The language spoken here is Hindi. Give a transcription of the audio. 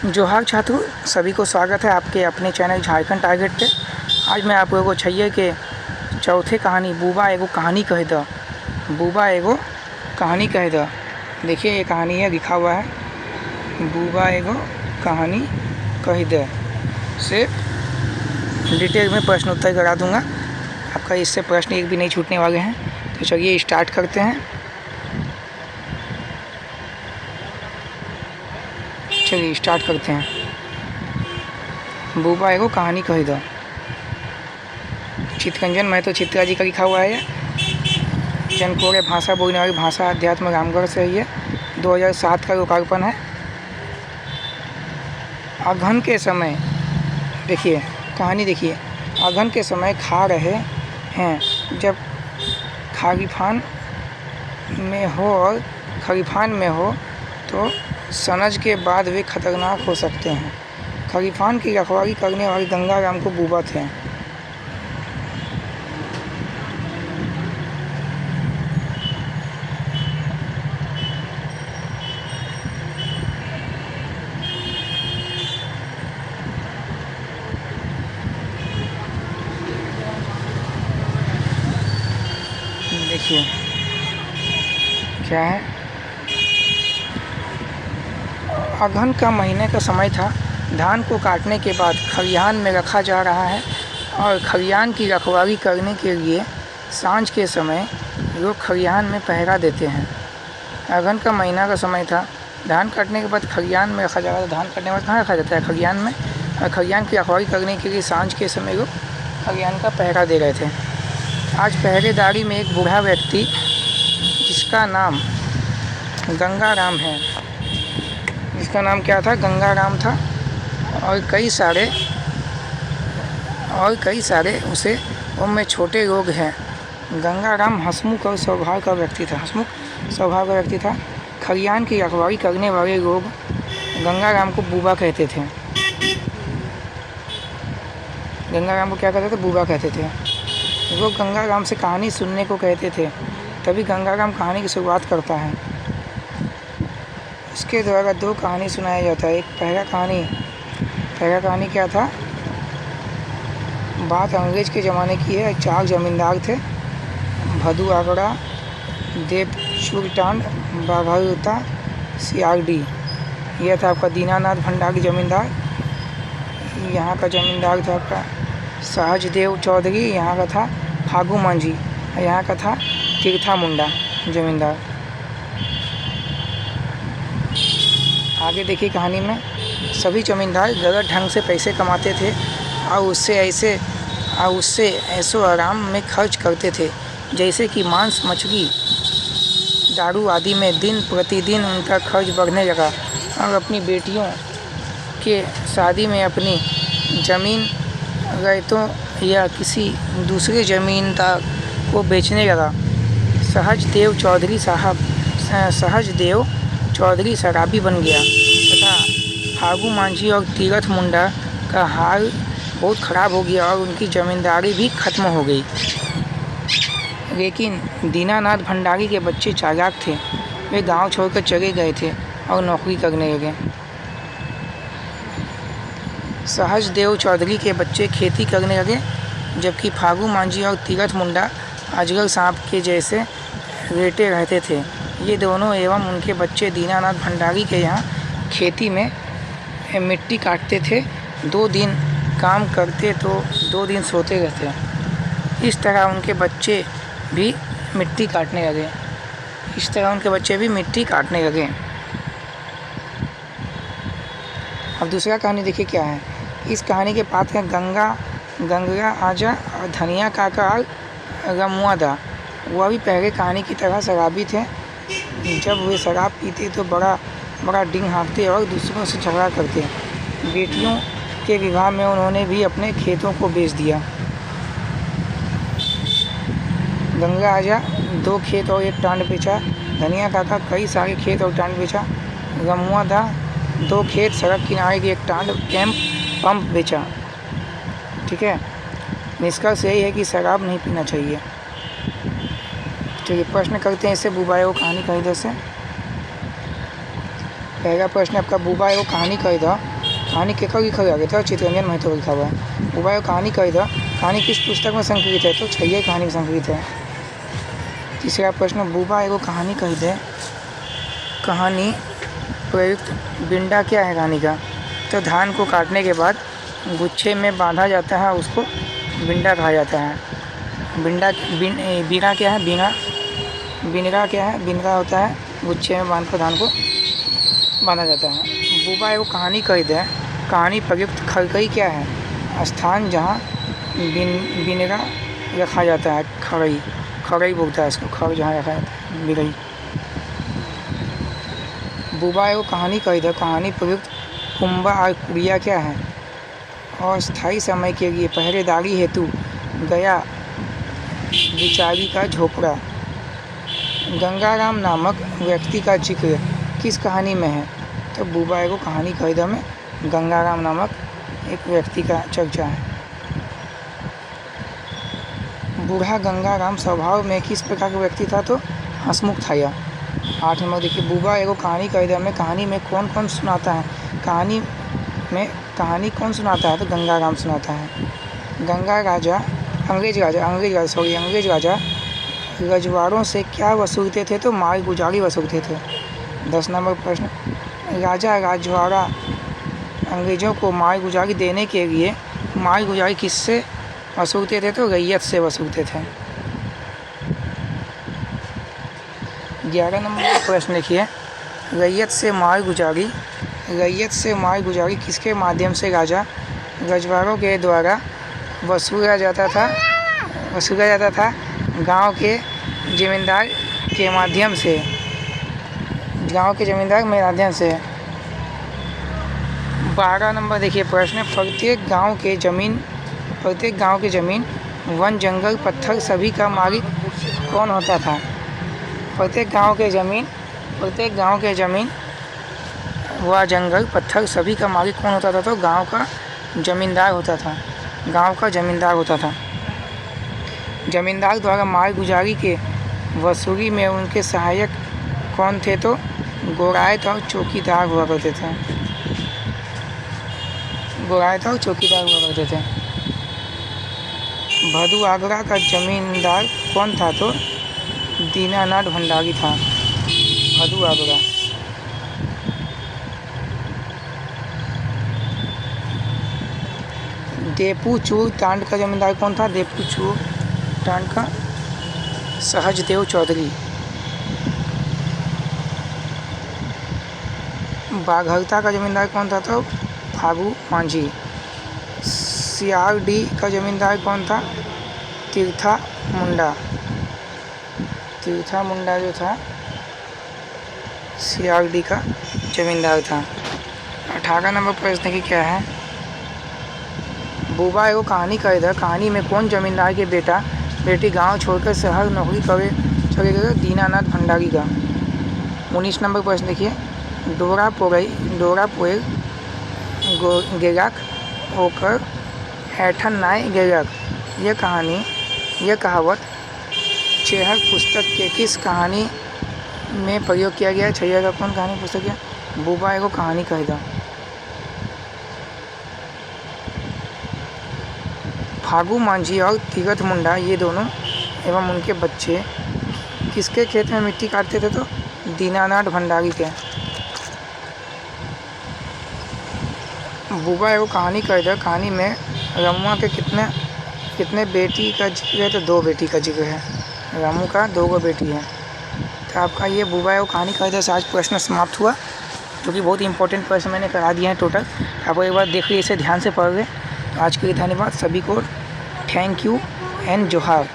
जोहार छात्रों, सभी को स्वागत है आपके अपने चैनल झारखंड टारगेट पे। आज मैं आप लोगों को छैये के चौथे कहानी बूबा एगो कहानी कह द बूबा एगो कहानी कह द। देखिए ये कहानी है, लिखा हुआ है बूबा एगो कहानी कह द से डिटेल में प्रश्न उत्तर करा दूंगा आपका। इससे प्रश्न एक भी नहीं छूटने वाले हैं। तो चलिए स्टार्ट करते हैं। चलिए स्टार्ट करते हैं। बूबा एगो कहानी कह दो। चितरंजन महतो चित्रा जी का लिखा हुआ है। जनकोरे भाषा बोलने वाली भाषा अध्यात्म रामगढ़ से ही है। 2007 का लोकार्पण है। अगहन के समय, देखिए कहानी देखिए, अगहन के समय खा रहे हैं जब खरीफान में हो तो सनज के बाद वे खतरनाक हो सकते हैं। खरीफान की रखवाली करने वाले गंगाराम को बूबा थे। देखिए क्या है, अगहन का महीने का समय था। धान को काटने के बाद खलिहान में रखा जा रहा है और खलिहान की रखवाली करने के लिए सांझ के समय लोग खलिहान में पहरा देते हैं। अगहन का महीना का समय था। धान काटने के बाद खलिहान में रखा जा रहा था। धान काटने के बाद कहाँ रखा जाता है? खलिहान में। और खलिहान की रखवाली करने के लिए सांझ के समय लोग खलिहान का पहरा दे रहे थे। आज पहरेदारी में एक बूढ़ा व्यक्ति जिसका नाम गंगाराम है, जिसका नाम क्या था? गंगाराम था। और कई सारे उसे उम्र में छोटे लोग हैं। गंगाराम हंसमुख और स्वभाव का व्यक्ति था। खलिहान की रखवाली करने वाले लोग गंगाराम को बूबा कहते थे। गंगाराम को क्या कहते थे? बूबा कहते थे। वो गंगाराम से कहानी सुनने को कहते थे। तभी गंगाराम कहानी की शुरुआत करता है। उसके द्वारा दो कहानी सुनाया जाता है। एक पहला कहानी क्या था? बात अंग्रेज के ज़माने की है। 4 जमींदार थे, भदू आगड़ा, देव चूरटांड, बाघारुता, सियारडी। यह था आपका दीनानाथ भंडारी जमींदार। यहाँ का जमींदार था आपका सहजदेव चौधरी। यहाँ का था फागू मांझी। यहाँ का था तीर्था मुंडा जमींदार। आगे देखिए कहानी में, सभी जमींदार गलत ढंग से पैसे कमाते थे और उससे ऐसो आराम में खर्च करते थे, जैसे कि मांस, मछली, दारू आदि में। दिन प्रतिदिन उनका खर्च बढ़ने लगा और अपनी बेटियों के शादी में अपनी ज़मीन रैयतों या किसी दूसरे ज़मींदार को बेचने लगा। सहजदेव चौधरी शराबी बन गया तथा फागू मांझी और तीरथ मुंडा का हाल बहुत ख़राब हो गया और उनकी ज़मींदारी भी ख़त्म हो गई। लेकिन दीनानाथ भंडारी के बच्चे चालाक थे। वे गांव छोड़कर चले गए थे और नौकरी करने लगे। सहजदेव चौधरी के बच्चे खेती करने लगे, जबकि फागू मांझी और तीरथ मुंडा अजगर सांप के जैसे लेटे रहते थे। ये दोनों एवं उनके बच्चे दीनानाथ भंडारी के यहाँ खेती में मिट्टी काटते थे। 2 दिन काम करते तो 2 दिन सोते रहते। इस तरह उनके बच्चे भी मिट्टी काटने लगे। अब दूसरा कहानी देखिए क्या है। इस कहानी के पात्र हैं गंगा आजा और धनिया काका और रमुआ दा। वह भी पहले कहानी की तरह शराबी थे। जब वे शराब पीते तो बड़ा डिंग हाँकते और दूसरों से झगड़ा करते। बेटियों के विवाह में उन्होंने भी अपने खेतों को बेच दिया। गंगा आजा 2 खेत और 1 टांड बेचा। धनिया काका कई सारे खेत और टांड बेचा। रमुआ दा 2 खेत, सड़क किनारे की 1 टांड, पंप बेचा। ठीक है, निष्कर्ष यही है कि शराब नहीं पीना चाहिए। चलिए प्रश्न करते हैं इससे बूबा एगो कहानी कह दो से। पहला प्रश्न आपका, बूबा एगो कहानी कह दो कहानी केकर लिखल गया था? चित्तरंजन महतो का लिखा हुआ है। बुबा एगो कहानी कही था, कहानी किस पुस्तक में संकलित है? तो छैया कहानी में संकलित है। तीसरा प्रश्न, बुबा एगो कहानी कही थे, कहानी प्रयुक्त बिंडा क्या है कहानी का? तो धान को काटने के बाद गुच्छे में बांधा जाता है, उसको बिंडा कहा जाता है। बीना क्या है? बिनगा क्या है? बिनगा होता है गुच्छे में बांध कर धान को बांधा जाता है। बुबा एगो कहानी कही दे, कहानी प्रयुक्त खड़कई क्या है? स्थान जहाँ बिनगा रखा जाता है, खड़ई बोलता है इसको, खड़ जहाँ रखा जाता है, बिरई। बुबा एगो कहानी कही दे, कहानी प्रयुक्त कुंभा और कुड़िया क्या है? और स्थायी समय के लिए पहरेदारी हेतु गया बिचारी का झोपड़ा। गंगाराम नामक व्यक्ति का जिक्र किस कहानी में है? तो बुबा एगो कहानी कही दे में गंगाराम नामक एक व्यक्ति का चर्चा है। बूढ़ा गंगाराम स्वभाव में किस प्रकार का व्यक्ति था? तो हंसमुख था यह। 8 नंबर देखिए, बुबा एगो कहानी कही दे में कहानी में कौन कौन सुनाता है? कहानी कौन सुनाता है? तो गंगाराम सुनाता है। अंग्रेज राजा रजवाड़ों से क्या वसूलते थे? तो माल गुजारी वसूलते थे। 10 नंबर प्रश्न, राजा रजवाड़ा अंग्रेज़ों को माल गुजारी देने के लिए माल गुजारी किससे वसूलते थे? तो रैयत से वसूलते थे। 11 नंबर प्रश्न देखिए, रैयत से माल गुजारी किसके माध्यम से राजा रजवाड़ों के द्वारा वसूला जाता था? गांव के जमींदार के माध्यम से। 12 नंबर देखिए प्रश्न, प्रत्येक गांव के जमीन वन जंगल पत्थर सभी का मालिक कौन होता था? प्रत्येक गांव के जमीन व जंगल पत्थर सभी का मालिक कौन होता था? तो गांव का जमींदार होता था। जमींदार द्वारा माल गुजारी के वसूली में उनके सहायक कौन थे? तो गोरायत और चौकीदार हुआ करते थे। भदू आगरा का जमींदार कौन था? तो दीनानाथ भंडारी था। भदू आगरा। देपूचूर टांड का जमींदार कौन था? देपूचूर टांड का सहजदेव चौधरी। बाघरता का जमींदार कौन था? तो फागू मांझी। सियारडी का जमींदार कौन था? तीर्था मुंडा जो था सियारडी का जमींदार था। 18 नंबर प्रश्न की क्या है? बुबा एगो कहानी कही दे, कहानी में कौन जमींदार के बेटी गांव छोड़कर शहर नौकरी करे चले गए? दीनानाथ भंडारी का। 19 नंबर प्रश्न देखिए, डोरा पोएल गेराक होकर ऐठन नाय गेराक, यह कहावत चेहर पुस्तक के किस कहानी में प्रयोग किया गया है? छैया का कौन कहानी पुस्तक है? बुबा एगो कहानी कही दे। फागू मांझी और तीरथ मुंडा ये दोनों एवं उनके बच्चे किसके खेत में मिट्टी काटते थे? तो दीनानाथ भंडारी के। बुबा एगो कहानी कही दे, कहानी में रमुआ के कितने बेटी का जिक्र है? तो 2 बेटी का जिक्र है। रामू का 2 बेटी है। तो आपका ये बुबा एगो कहानी कही दे से आज प्रश्न समाप्त हुआ, जो कि बहुत इंपॉर्टेंट प्रश्न मैंने करा दिए हैं टोटल। आप एक बार देखिए, इसे ध्यान से पढ़ लें। तो आज के लिए धन्यवाद सभी को। थैंक यू एंड जोहार।